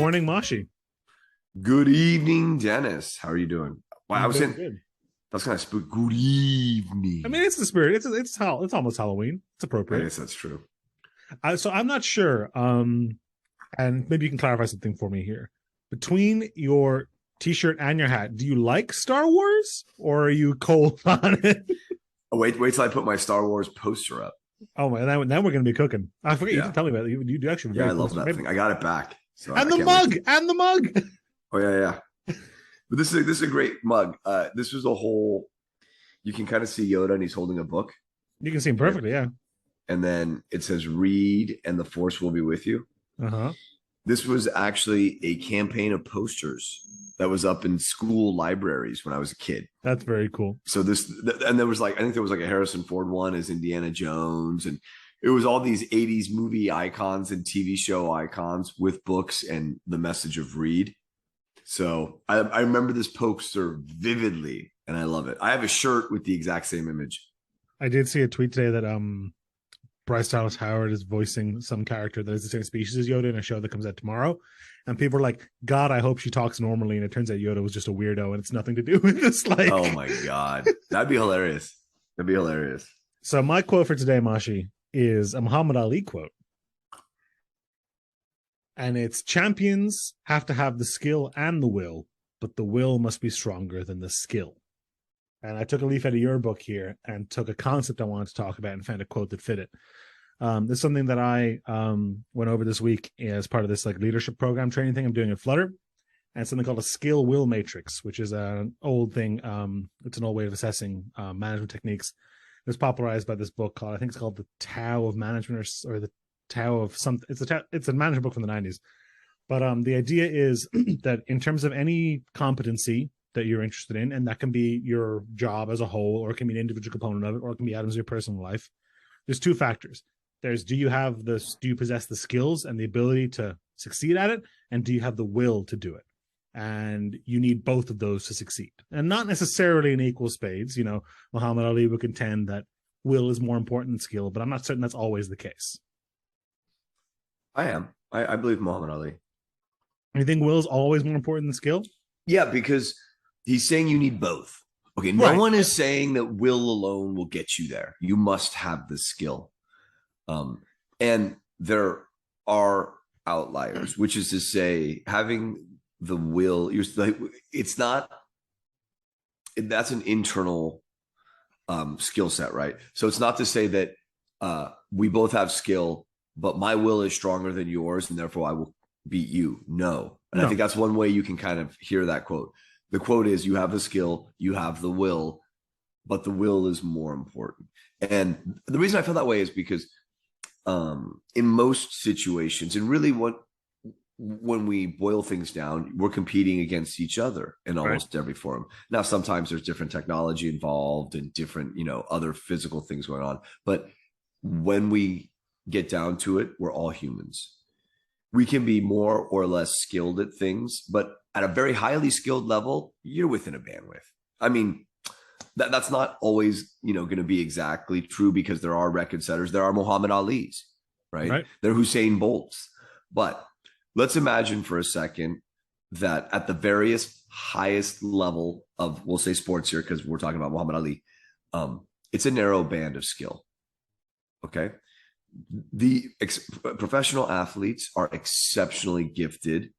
morning, Mashi. Good evening, Dennis. How are you doing? Wow, I I'm was doing saying good. that's kind of spooky. Good evening. I mean, it's the spirit. It's almost Halloween. It's I appropriate. guess that's true. So I'm not sure. And maybe you can clarify something for me here. Between your T-shirt and your hat, do you like Star Wars or are you cold on it? Oh, wait till I put my Star Wars poster up. Oh my! Now we're going to be cooking. I forget you Yeah, did tell me about it. You do actually. yeah, Very I cool. love that thing. I got it back, so And I the can't wait. mug. And the mug. Oh yeah. But this is a great mug. This was a whole. You can kind of see Yoda, and he's holding a book, You can see him right? perfectly. Yeah. And then it says, "Read, and the Force will be with you." Uh huh. This was actually a campaign of posters that was up in school libraries when I was a kid. That's very cool. So and there was I think there was a Harrison Ford one as Indiana Jones, and it was all these 80s movie icons and TV show icons with books and the message of read. So I remember this poster vividly, and I love it. I have a shirt with the exact same image. I did see a tweet today that Bryce Dallas Howard is voicing some character that is the same species as Yoda in a show that comes out tomorrow. And people are like, God, I hope she talks normally. And it turns out Yoda was just a weirdo and it's nothing to do with this. Oh my God. That'd be hilarious. That'd be hilarious. So my quote for today, Mashi, is a Muhammad Ali quote. And it's champions have to have the skill and the will, but the will must be stronger than the skill. And I took a leaf out of your book here and took a concept I wanted to talk about and found a quote that fit it. There's something that I went over this week as part of this leadership program training thing I'm doing at Flutter, and something called a skill will matrix, which is an old thing. It's an old way of assessing management techniques. It was popularized by this book called, I think it's called The Tao of Management, or the Tao of something. It's a management book from the 90s. But the idea is that in terms of any competency that you're interested in, and that can be your job as a whole, or it can be an individual component of it, or it can be items of your personal life. There's two factors. There's, do you possess the skills and the ability to succeed at it? And do you have the will to do it? And you need both of those to succeed. And not necessarily in equal spades. You know, Muhammad Ali would contend that will is more important than skill, but I'm not certain that's always the case. I am. I believe Muhammad Ali. You think will is always more important than skill? Yeah, because he's saying you need both. Okay, no one is saying that will alone will get you there. You must have the skill. And there are outliers, which is to say, having the will, it's not, that's an internal skill set, right? So it's not to say that we both have skill, but my will is stronger than yours, and therefore I will beat you. No. And I think that's one way you can kind of hear that quote. The quote is, you have the skill, you have the will, but the will is more important. And the reason I feel that way is because in most situations, and really when we boil things down, we're competing against each other in almost every forum. Now, sometimes there's different technology involved and different, other physical things going on. But when we get down to it, we're all humans. We can be more or less skilled at things, but at a very highly skilled level, you're within a bandwidth. I mean, that's not always, going to be exactly true, because there are record setters. There are Muhammad Ali's, right? There are Hussein Bolts. But let's imagine for a second that at the various highest level of, we'll say sports here, because we're talking about Muhammad Ali, it's a narrow band of skill. Okay. The professional athletes are exceptionally gifted,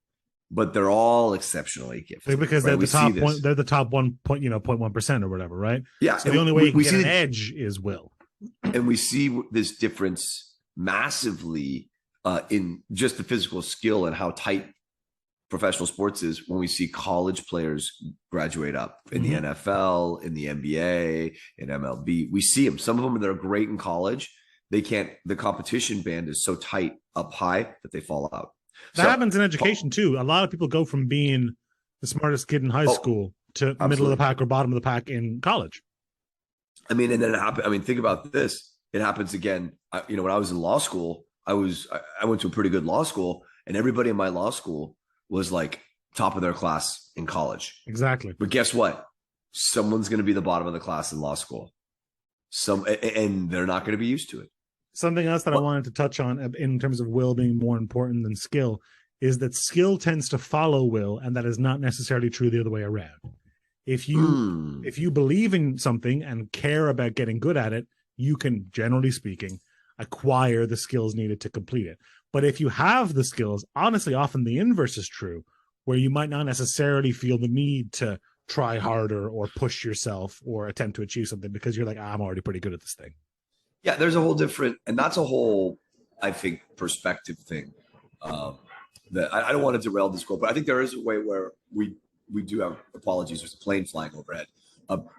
but they're all exceptionally gifted because they're the top one. They're the top 0.1% or whatever, right? Yeah. So the only way you can get an edge is will. And we see this difference massively in just the physical skill and how tight professional sports is when we see college players graduate up in the NFL, in the NBA, in MLB. We see them. Some of them, they're great in college. They can't, the competition band is so tight up high that they fall out. That happens in education too. A lot of people go from being the smartest kid in high school to middle of the pack or bottom of the pack in college. I mean, and then it happened. I mean, think about this. It happens again. When I was in law school, I went to a pretty good law school, and everybody in my law school was like top of their class in college. Exactly. But guess what? Someone's going to be the bottom of the class in law school. And they're not going to be used to it. Something else that I wanted to touch on in terms of will being more important than skill is that skill tends to follow will, and that is not necessarily true the other way around. If you believe in something and care about getting good at it, you can, generally speaking, acquire the skills needed to complete it. But if you have the skills, honestly, often the inverse is true, where you might not necessarily feel the need to try harder or push yourself or attempt to achieve something because you're like, I'm already pretty good at this thing. Yeah, there's a whole different, and that's a whole, I think, perspective thing. That I don't want to derail this quote, but I think there is a way where we do have, apologies, there's a plane flying overhead.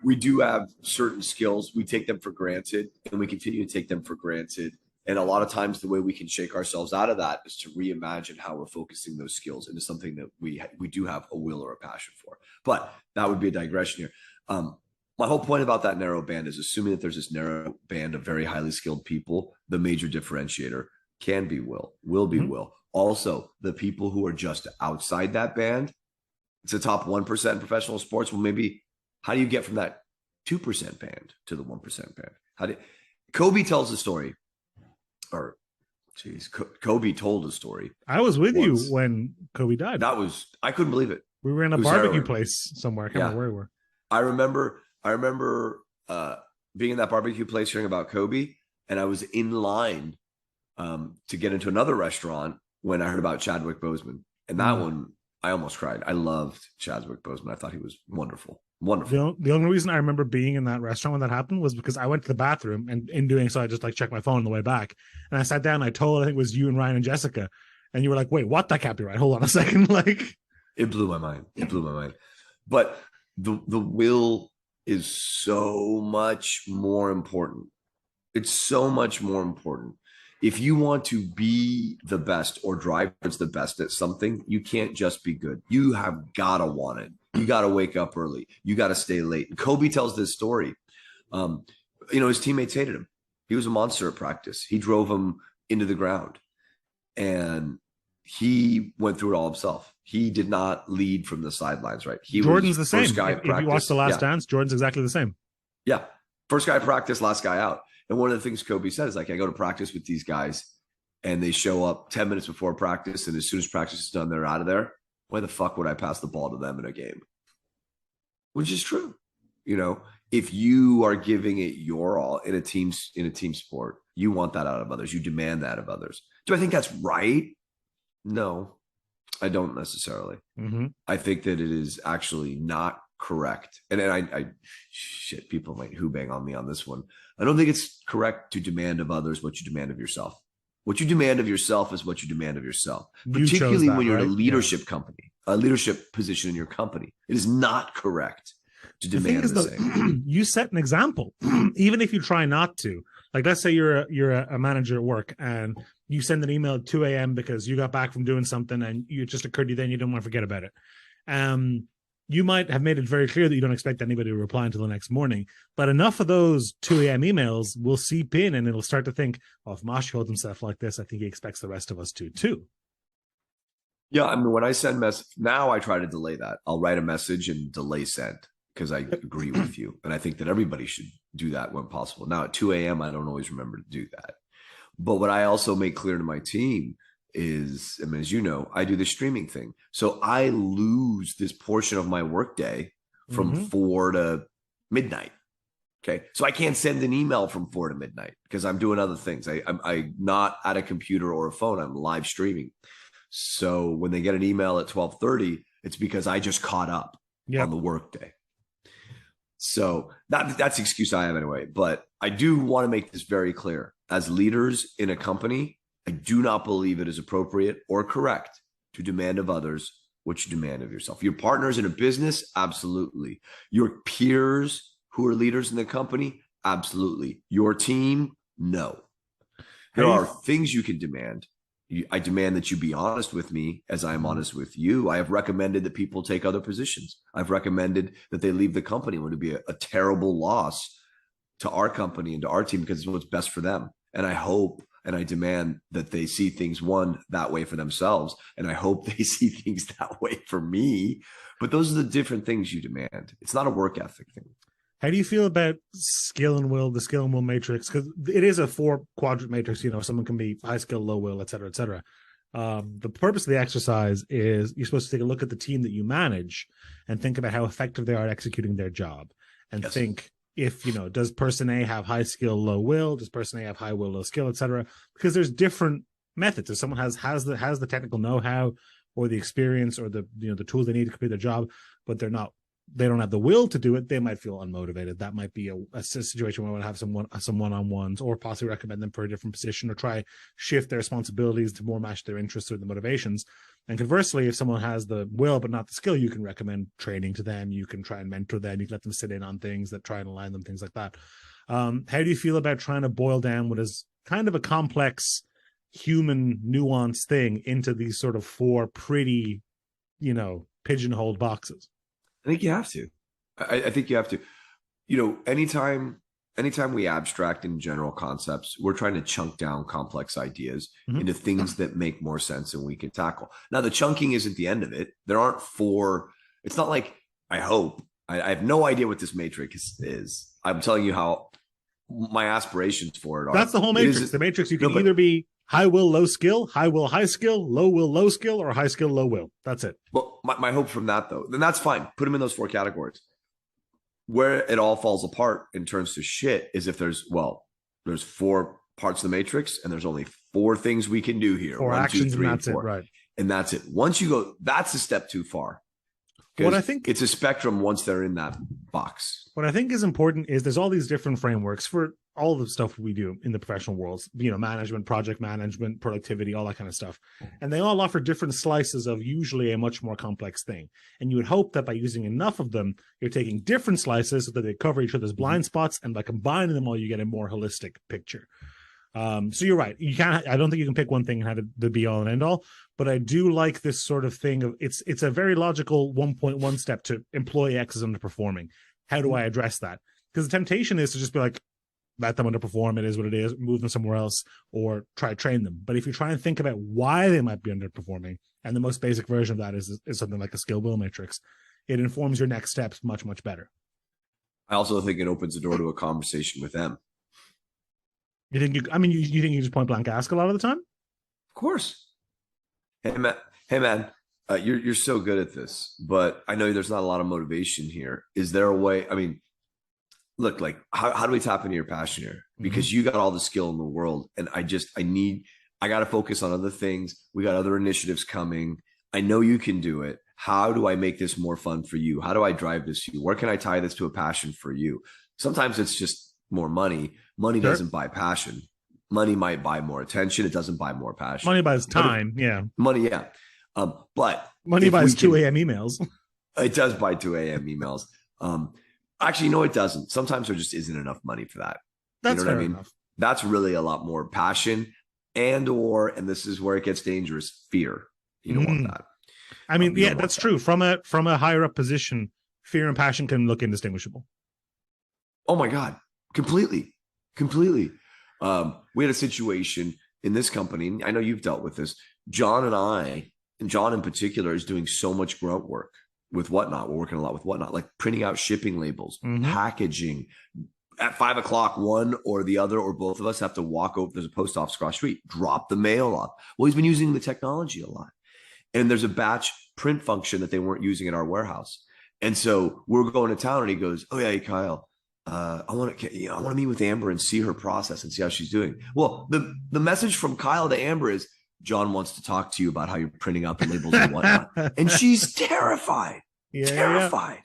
We do have certain skills. We take them for granted, and we continue to take them for granted. And a lot of times the way we can shake ourselves out of that is to reimagine how we're focusing those skills into something that we do have a will or a passion for. But that would be a digression here. My whole point about that narrow band is assuming that there's this narrow band of very highly skilled people, the major differentiator can be will be will. Also, the people who are just outside that band, it's a top 1% in professional sports. Well, maybe how do you get from that 2% band to the 1% band? Kobe tells a story, or Kobe told a story. I was with you when Kobe died. I couldn't believe it. We were in a barbecue place somewhere. I can't remember where we were. I remember being in that barbecue place hearing about Kobe, and I was in line to get into another restaurant when I heard about Chadwick Boseman. And that one, I almost cried. I loved Chadwick Boseman. I thought he was wonderful. Wonderful. The only reason I remember being in that restaurant when that happened was because I went to the bathroom, and in doing so, I just checked my phone on the way back. And I sat down and I think it was you and Ryan and Jessica. And you were like, wait, what? That can't be right. Hold on a second. It blew my mind. But the will is so much more important. It's so much more important. If you want to be the best or drive towards the best at something, you can't just be good. You have got to want it. You got to wake up early. You got to stay late. And Kobe tells this story. His teammates hated him. He was a monster at practice. He drove them into the ground. And he went through it all himself. He did not lead from the sidelines, right? Jordan's the same. If you watch The Last Dance, Jordan's exactly the same. Yeah. First guy at practice, last guy out. And one of the things Kobe said is I go to practice with these guys and they show up 10 minutes before practice. And as soon as practice is done, they're out of there. Why the fuck would I pass the ball to them in a game? Which is true. If you are giving it your all in a team sport, you want that out of others. You demand that of others. Do I think that's right? No, I don't necessarily. I think that it is actually not correct. And then people might bang on me on this one. I don't think it's correct to demand of others what you demand of yourself. What you demand of yourself is what you demand of yourself, particularly when you're in a leadership company, a leadership position in your company. It is not correct to demand the same. You set an example, even if you try not to. Let's say you're a manager at work and you send an email at 2 a.m. because you got back from doing something and it just occurred to you then you didn't want to forget about it. You might have made it very clear that you don't expect anybody to reply until the next morning, but enough of those 2 a.m. emails will seep in and it'll start to think, if Mashi holds himself like this, I think he expects the rest of us to too. Yeah, when I send message, now I try to delay that. I'll write a message and delay send because I agree with you. And I think that everybody should do that when possible. Now at 2 a.m., I don't always remember to do that. But what I also make clear to my team is, as you know, I do the streaming thing. So I lose this portion of my workday from 4 to midnight. Okay. So I can't send an email from 4 to midnight because I'm doing other things. I'm not at a computer or a phone. I'm live streaming. So when they get an email at 12:30, it's because I just caught up on the workday. So that's the excuse I have anyway. But I do want to make this very clear. As leaders in a company, I do not believe it is appropriate or correct to demand of others what you demand of yourself. Your partners in a business, absolutely. Your peers who are leaders in the company, absolutely. Your team, no. There are things you can demand. I demand that you be honest with me as I am honest with you. I have recommended that people take other positions. I've recommended that they leave the company when it would be a terrible loss to our company and to our team because it's what's best for them. And I hope and I demand that they see things that way for themselves. And I hope they see things that way for me. But those are the different things you demand. It's not a work ethic thing. How do you feel about skill and will, the skill and will matrix? Because it is a 4-quadrant matrix. Someone can be high skill, low will, et cetera, et cetera. The purpose of the exercise is you're supposed to take a look at the team that you manage and think about how effective they are at executing their job, and think, if, does person A have high skill, low will? Does person A have high will, low skill, etc.? Because there's different methods. If someone has the technical know-how or the experience or the the tools they need to complete their job, but they don't have the will to do it, they might feel unmotivated. That might be a situation where I want to have some one-on-ones, or possibly recommend them for a different position, or try shift their responsibilities to more match their interests or the motivations. And conversely, if someone has the will but not the skill, you can recommend training to them. You can try and mentor them. You can let them sit in on things that try and align them, things like that. How do you feel about trying to boil down what is kind of a complex human nuance thing into these sort of four pretty, pigeonholed boxes? I think you have to. I think you have to. Anytime we abstract in general concepts, we're trying to chunk down complex ideas into things that make more sense and we can tackle. Now, the chunking isn't the end of it. There aren't four. It's not like, I hope. I have no idea what this matrix is. I'm telling you how my aspirations for it are. That's the whole matrix. The matrix, you can either be high will, low skill, high will, high skill, low will, low skill, or high skill, low will. That's it. Well, my hope from that, though, then that's fine. Put them in those four categories. Where it all falls apart and turns to shit is if there's four parts of the matrix and there's only four things we can do here. Four actions, and that's it, right? And that's it. Once you go, that's a step too far. What I think, it's a spectrum once they're in that box. What I think is important is there's all these different frameworks for all the stuff we do in the professional worlds, management, project management, productivity, all that kind of stuff. And they all offer different slices of usually a much more complex thing. And you would hope that by using enough of them, you're taking different slices so that they cover each other's blind spots. And by combining them all, you get a more holistic picture. So you're right. I don't think you can pick one thing and have it the be all and end all, but I do like this sort of thing of it's a very logical 1.1 step to employee X is underperforming. How do I address that? Because the temptation is to just be like, let them underperform. It is what it is. Move them somewhere else, or try to train them. But if you try and think about why they might be underperforming, and the most basic version of that is something like a skill will matrix, it informs your next steps much, much better. I also think it opens the door to a conversation with them. You think you think you just point blank ask a lot of the time? Of course. Hey man, you're so good at this, but I know there's not a lot of motivation here. Is there a way? I mean, look, like how do we tap into your passion here? Because you got all the skill in the world, and I got to focus on other things. We got other initiatives coming. I know you can do it. How do I make this more fun for you? How do I drive this to you? Where can I tie this to a passion for you? Sometimes it's just more money. Money doesn't buy passion. Money might buy more attention. It doesn't buy more passion. Money buys time. Money, yeah. But money buys 2 a.m. emails. It does buy 2 a.m. emails. Actually, no, it doesn't. Sometimes there just isn't enough money for that. That's fair enough. That's really a lot more passion and this is where it gets dangerous, fear. You don't want that. I mean, that's true. From a higher up position, fear and passion can look indistinguishable. Oh my God. Completely. We had a situation in this company. I know you've dealt with this. John in particular is doing so much grunt work with Whatnot. We're working a lot with Whatnot, like printing out shipping labels, packaging. At 5 o'clock, one or the other or both of us have to walk over. There's a post office across the street, drop the mail off. Well, he's been using the technology a lot. And there's a batch print function that they weren't using in our warehouse. And so we're going to town and he goes, "Oh yeah, hey, Kyle, I want to meet with Amber and see her process and see how she's doing." Well, the message from Kyle to Amber is, "John wants to talk to you about how you're printing out the labels and whatnot." And she's terrified. Terrified.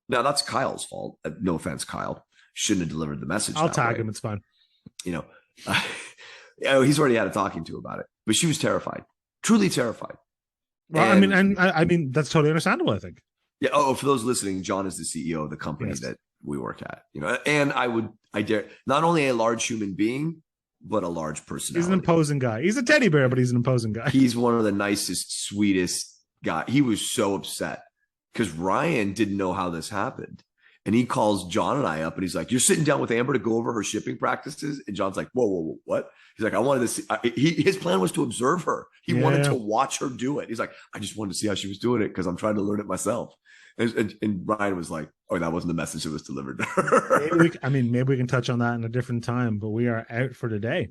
Now that's Kyle's fault. No offense, Kyle. Shouldn't have delivered the message. I'll tag him. It's fine. He's already had a talking to about it, but she was terrified, truly terrified. Well, I mean, that's totally understandable, I think. Yeah. Oh, for those listening, John is the CEO of the company that we work at, and I dare not only a large human being, but a large personality. He's an imposing guy. He's a teddy bear, but he's an imposing guy. He's one of the nicest, sweetest guy. He was so upset because Ryan didn't know how this happened. And he calls John and I up and he's like, "You're sitting down with Amber to go over her shipping practices?" And John's like, whoa, what? He's like, "I wanted to see." His plan was to observe her. He wanted to watch her do it. He's like, "I just wanted to see how she was doing it because I'm trying to learn it myself." And Ryan was like, "Oh, that wasn't the message that was delivered to her." Maybe we can touch on that in a different time, but we are out for today.